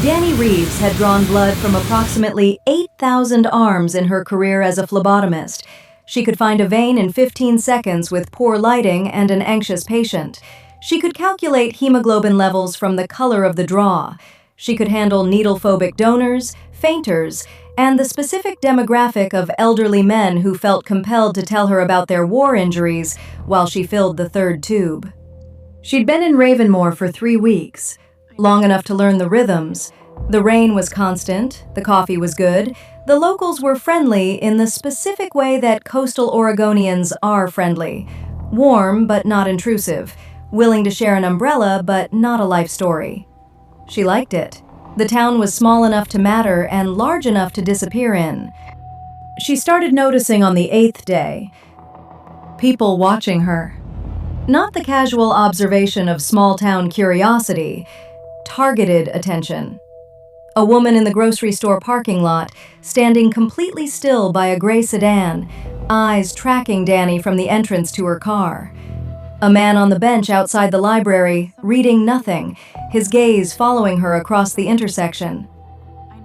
Dani Reeves had drawn blood from approximately 8,000 arms in her career as a phlebotomist. She could find a vein in 15 seconds with poor lighting and an anxious patient. She could calculate hemoglobin levels from the color of the draw. She could handle needle-phobic donors, fainters, and the specific demographic of elderly men who felt compelled to tell her about their war injuries while she filled the third tube. She'd been in Ravenmoor for 3 weeks, long enough to learn the rhythms. The rain was constant, the coffee was good, the locals were friendly in the specific way that coastal Oregonians are friendly. Warm but not intrusive, willing to share an umbrella but not a life story. She liked it. The town was small enough to matter and large enough to disappear in. She started noticing on the 8th day, people watching her. Not the casual observation of small-town curiosity, targeted attention. A woman in the grocery store parking lot, standing completely still by a gray sedan, eyes tracking Dani from the entrance to her car. A man on the bench outside the library, reading nothing, his gaze following her across the intersection.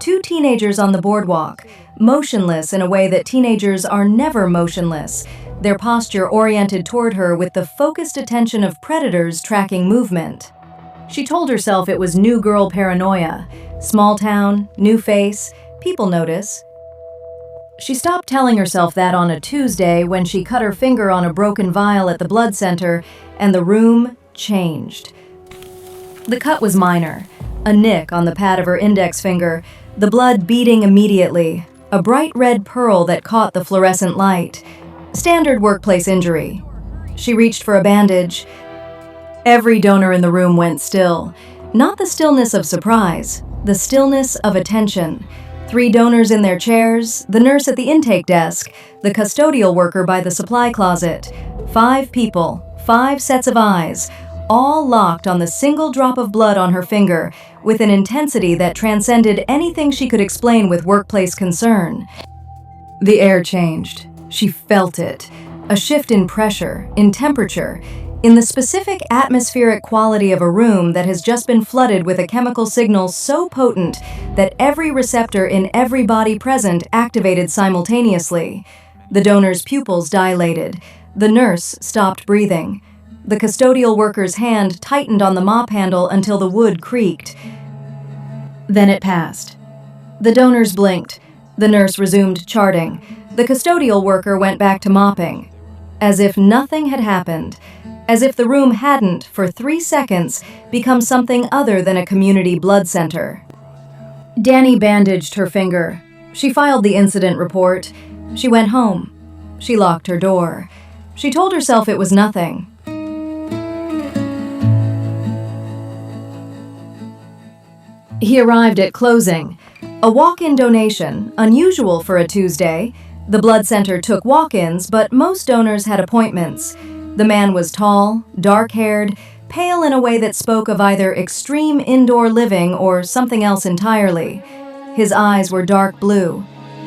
2 teenagers on the boardwalk, motionless in a way that teenagers are never motionless, their posture oriented toward her with the focused attention of predators tracking movement. She told herself it was new girl paranoia. Small town, new face, people notice. She stopped telling herself that on a Tuesday when she cut her finger on a broken vial at the blood center and the room changed. The cut was minor, a nick on the pad of her index finger, the blood beating immediately, a bright red pearl that caught the fluorescent light. Standard workplace injury. She reached for a bandage. Every donor in the room went still. Not the stillness of surprise, the stillness of attention. 3 donors in their chairs, the nurse at the intake desk, the custodial worker by the supply closet. 5 people, 5 sets of eyes, all locked on the single drop of blood on her finger with an intensity that transcended anything she could explain with workplace concern. The air changed. She felt it. A shift in pressure, in temperature, in the specific atmospheric quality of a room that has just been flooded with a chemical signal so potent that every receptor in every body present activated simultaneously. The donor's pupils dilated. The nurse stopped breathing. The custodial worker's hand tightened on the mop handle until the wood creaked. Then it passed. The donors blinked. The nurse resumed charting. The custodial worker went back to mopping. As if nothing had happened. As if the room hadn't, for 3 seconds, become something other than a community blood center. Dani bandaged her finger. She filed the incident report. She went home. She locked her door. She told herself it was nothing. He arrived at closing. A walk-in donation, unusual for a Tuesday. The blood center took walk-ins, but most donors had appointments. The man was tall, dark-haired, pale in a way that spoke of either extreme indoor living or something else entirely. His eyes were dark blue.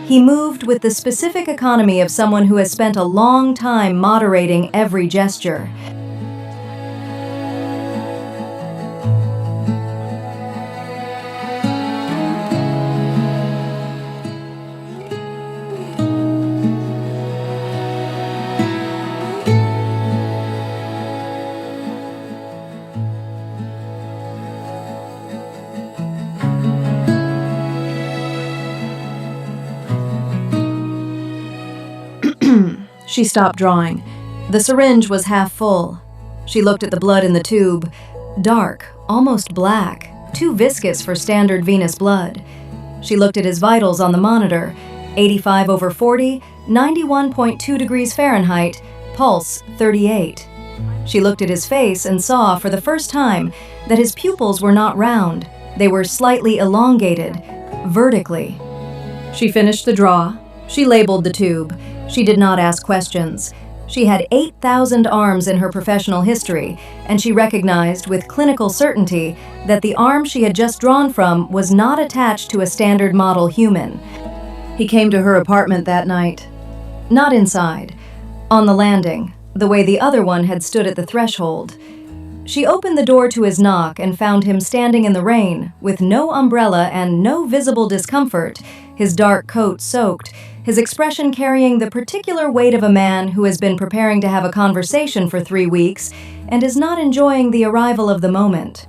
He moved with the specific economy of someone who has spent a long time moderating every gesture. She stopped drawing. The syringe was half full. She looked at the blood in the tube. Dark, almost black, too viscous for standard venous blood. She looked at his vitals on the monitor. 85/40, 91.2 degrees Fahrenheit, pulse 38. She looked at his face and saw, for the first time, that his pupils were not round. They were slightly elongated, vertically. She finished the draw. She labeled the tube. She did not ask questions. She had 8,000 arms in her professional history, and she recognized with clinical certainty that the arm she had just drawn from was not attached to a standard model human. He came to her apartment that night. Not inside. On the landing, the way the other one had stood at the threshold. She opened the door to his knock and found him standing in the rain, with no umbrella and no visible discomfort, his dark coat soaked, his expression carrying the particular weight of a man who has been preparing to have a conversation for 3 weeks and is not enjoying the arrival of the moment.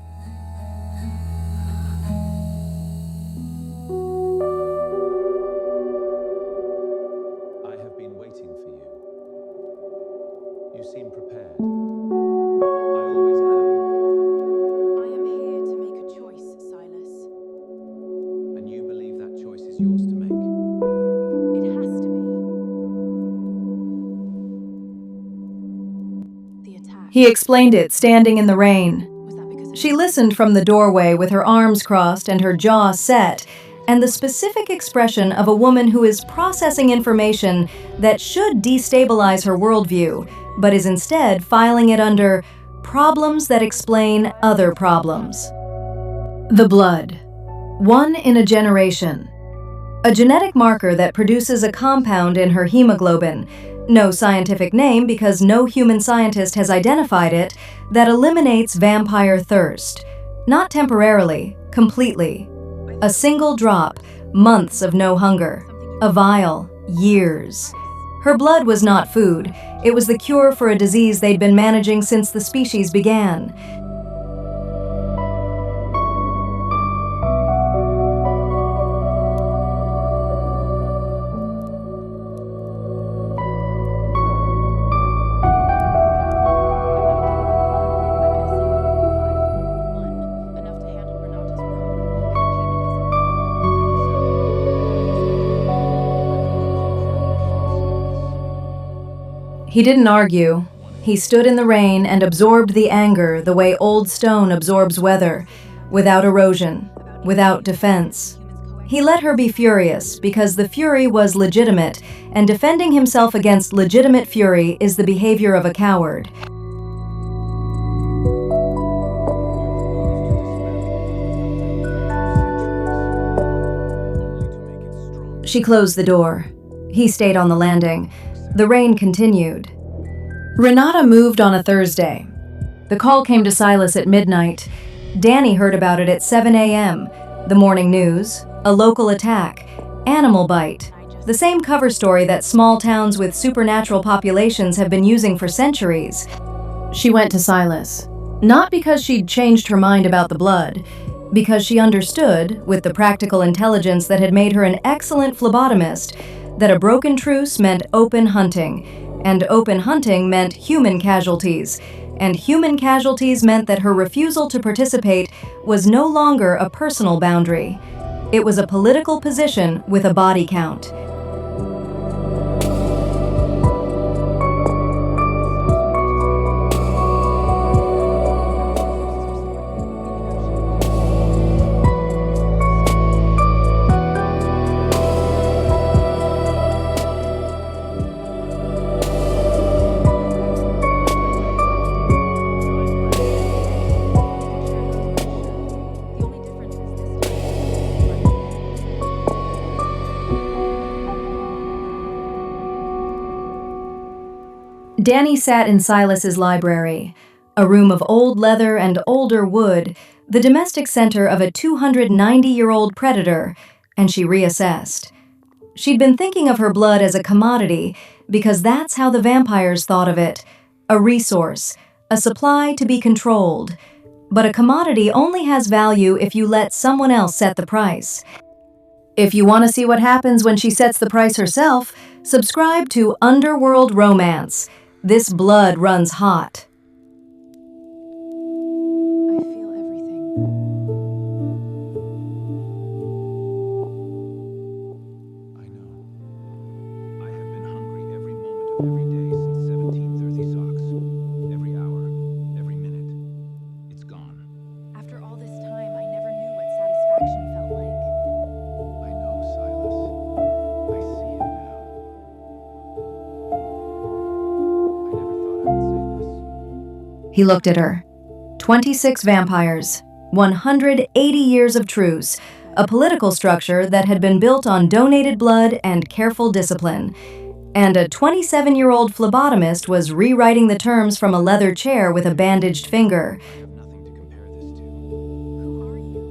I have been waiting for you. You seem prepared. Yours to make. It has to be. The attack. He explained it, standing in the rain. Was that because She listened from the doorway with her arms crossed and her jaw set, and the specific expression of a woman who is processing information that should destabilize her worldview, but is instead filing it under problems that explain other problems. The blood. One in a generation. A genetic marker that produces a compound in her hemoglobin, no scientific name because no human scientist has identified it, that eliminates vampire thirst. Not temporarily, completely. A single drop, months of no hunger. A vial, years. Her blood was not food. It was the cure for a disease they'd been managing since the species began. He didn't argue. He stood in the rain and absorbed the anger the way old stone absorbs weather, without erosion, without defense. He let her be furious because the fury was legitimate, and defending himself against legitimate fury is the behavior of a coward. She closed the door. He stayed on the landing. The rain continued. Renata moved on a Thursday. The call came to Silas at midnight. Dani heard about it at 7 a.m. The morning news, a local attack, animal bite, the same cover story that small towns with supernatural populations have been using for centuries. She went to Silas, not because she'd changed her mind about the blood, because she understood, with the practical intelligence that had made her an excellent phlebotomist, that a broken truce meant open hunting, and open hunting meant human casualties, and human casualties meant that her refusal to participate was no longer a personal boundary. It was a political position with a body count. Dani sat in Silas's library, a room of old leather and older wood, the domestic center of a 290-year-old predator, and she reassessed. She'd been thinking of her blood as a commodity because that's how the vampires thought of it, a resource, a supply to be controlled. But a commodity only has value if you let someone else set the price. If you want to see what happens when she sets the price herself, subscribe to Underworld Romance. This blood runs hot. I feel everything. I know. I have been hungry every moment of every day since 1730 socks. Every hour, every minute. It's gone. After all this time, I never knew what satisfaction felt like. I know, Silas. I see it now. I never thought I would say this. He looked at her. 26 vampires, 180 years of truce, a political structure that had been built on donated blood and careful discipline. and a 27-year-old phlebotomist was rewriting the terms from a leather chair with a bandaged finger. I have nothing to compare this to. Who are you?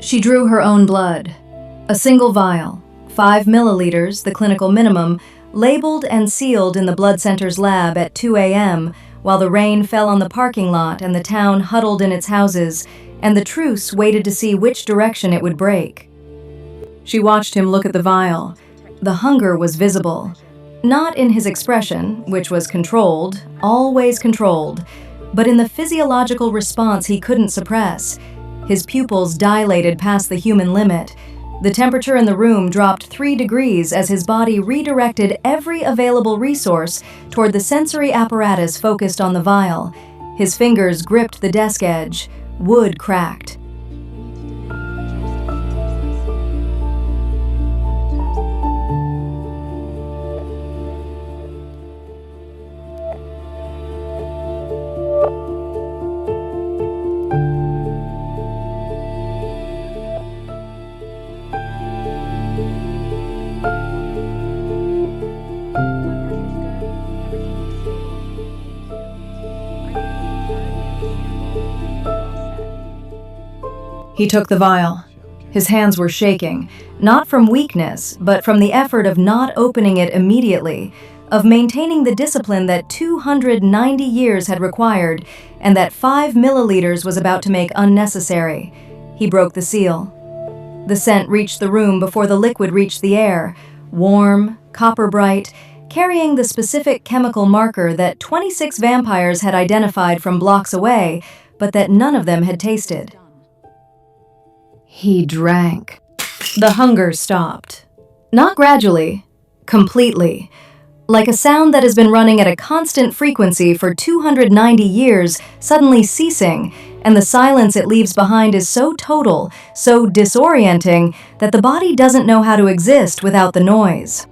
She drew her own blood. A single vial, 5 milliliters, the clinical minimum, labeled and sealed in the blood center's lab at 2 a.m., while the rain fell on the parking lot and the town huddled in its houses, and the truce waited to see which direction it would break. She watched him look at the vial. The hunger was visible. Not in his expression, which was controlled, always controlled, but in the physiological response he couldn't suppress. His pupils dilated past the human limit. The temperature in the room dropped 3 degrees as his body redirected every available resource toward the sensory apparatus focused on the vial. His fingers gripped the desk edge. Wood cracked. He took the vial. His hands were shaking, not from weakness, but from the effort of not opening it immediately, of maintaining the discipline that 290 years had required, and that 5 milliliters was about to make unnecessary. He broke the seal. The scent reached the room before the liquid reached the air, warm, copper bright, carrying the specific chemical marker that 26 vampires had identified from blocks away, but that none of them had tasted. He drank. The hunger stopped. Not gradually, completely. Like a sound that has been running at a constant frequency for 290 years suddenly ceasing, and the silence it leaves behind is so total, so disorienting, that the body doesn't know how to exist without the noise.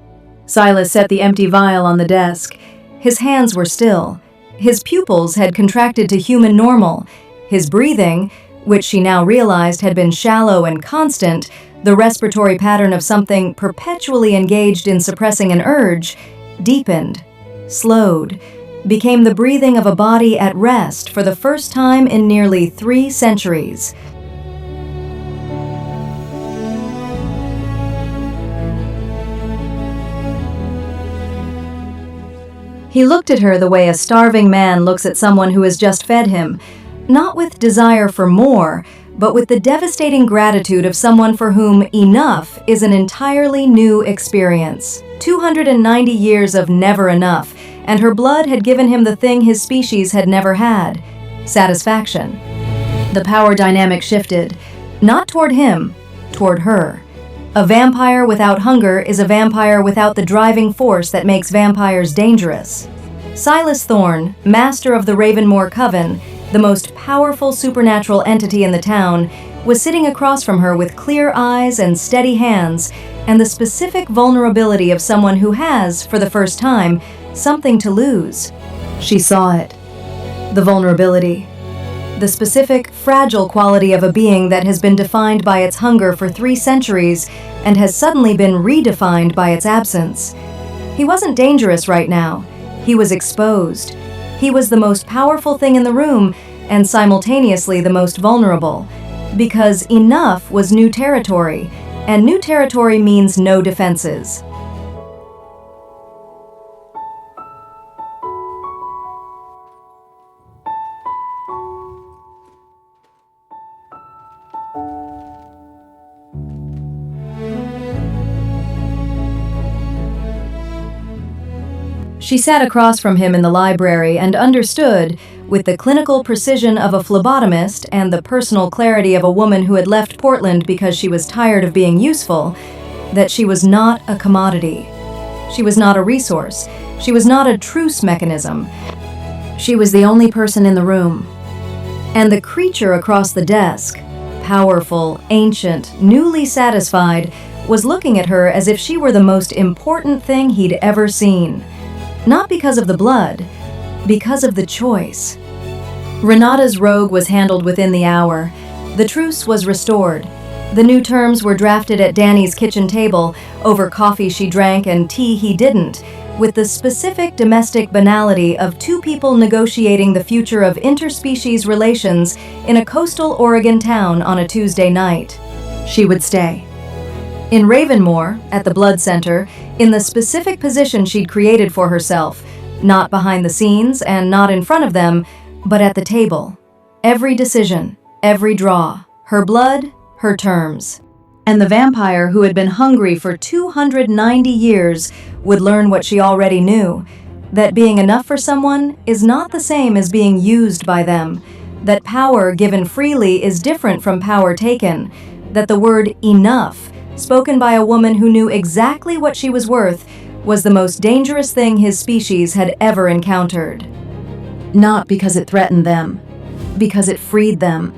Silas set the empty vial on the desk. His hands were still. His pupils had contracted to human normal. His breathing, which she now realized had been shallow and constant, the respiratory pattern of something perpetually engaged in suppressing an urge, deepened, slowed, became the breathing of a body at rest for the first time in nearly 3 centuries. He looked at her the way a starving man looks at someone who has just fed him, not with desire for more, but with the devastating gratitude of someone for whom enough is an entirely new experience. 290 years of never enough, and her blood had given him the thing his species had never had: satisfaction. The power dynamic shifted, not toward him, toward her. A vampire without hunger is a vampire without the driving force that makes vampires dangerous. Silas Thorne, master of the Ravenmoor coven, the most powerful supernatural entity in the town, was sitting across from her with clear eyes and steady hands, and the specific vulnerability of someone who has, for the first time, something to lose. She saw it. The vulnerability. The specific, fragile quality of a being that has been defined by its hunger for 3 centuries and has suddenly been redefined by its absence. He wasn't dangerous right now. He was exposed. He was the most powerful thing in the room and simultaneously the most vulnerable, because enough was new territory, and new territory means no defenses. She sat across from him in the library and understood, with the clinical precision of a phlebotomist and the personal clarity of a woman who had left Portland because she was tired of being useful, that she was not a commodity. She was not a resource. She was not a truce mechanism. She was the only person in the room. And the creature across the desk, powerful, ancient, newly satisfied, was looking at her as if she were the most important thing he'd ever seen. Not because of the blood, because of the choice. Renata's rogue was handled within the hour. The truce was restored. The new terms were drafted at Dani's kitchen table over coffee she drank and tea he didn't, with the specific domestic banality of two people negotiating the future of interspecies relations in a coastal Oregon town on a Tuesday night. She would stay. In Ravenmoor, at the Blood Center, in the specific position she'd created for herself, not behind the scenes and not in front of them, but at the table. Every decision, every draw, her blood, her terms. And the vampire who had been hungry for 290 years would learn what she already knew, that being enough for someone is not the same as being used by them, that power given freely is different from power taken, that the word enough, spoken by a woman who knew exactly what she was worth, was the most dangerous thing his species had ever encountered. Not because it threatened them, because it freed them.